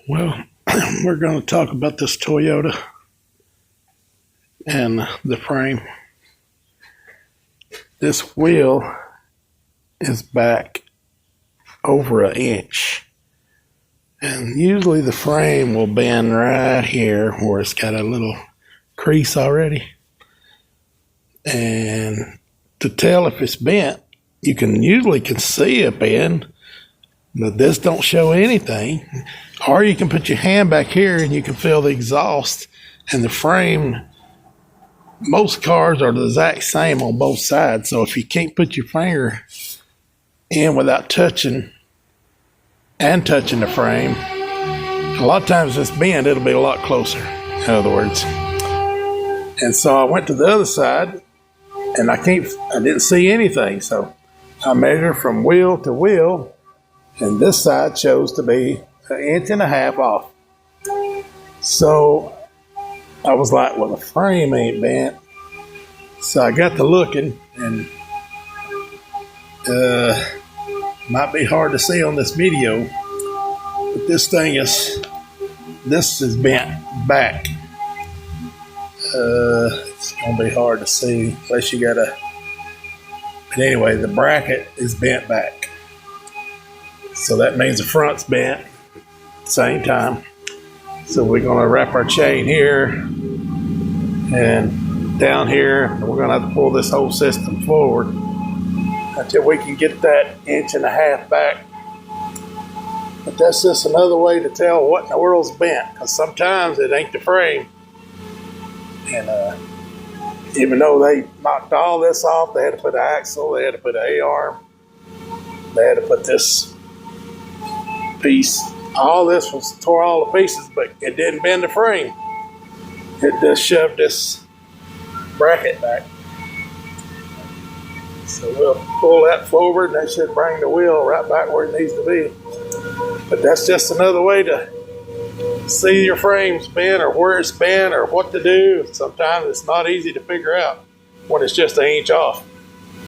Well, we're going to talk about this Toyota and the frame. This wheel is back over an inch. And usually the frame will bend right here where it's got a little crease already. And to tell if it's bent, you can usually see a bend, but this don't show anything. Or you can put your hand back here and you can feel the exhaust and the frame. Most cars are the exact same on both sides. So if you can't put your finger in without touching the frame, a lot of times this bend, it'll be a lot closer, in other words. And so I went to the other side and I didn't see anything. So I measured from wheel to wheel, and this side shows to be 1.5 inches off. So I was like, well, the frame ain't bent. So I got to looking, and might be hard to see on this video, but this is bent back. It's gonna be hard to see unless you got a. But anyway, the bracket is bent back, so that means the front's bent at the same time. So we're gonna wrap our chain here and down here. We're gonna have to pull this whole system forward until we can get that 1.5 inches back. But that's just another way to tell what in the world's bent, because sometimes it ain't the frame. And even though they knocked all this off, they had to put an axle, they had to put an A-arm, they had to put this piece. All this was tore all the pieces, but it didn't bend the frame. It just shoved this bracket back. So we'll pull that forward, and that should bring the wheel right back where it needs to be. But that's just another way to see your frame's bent or where it's bent or what to do. Sometimes it's not easy to figure out when it's just 1 inch off.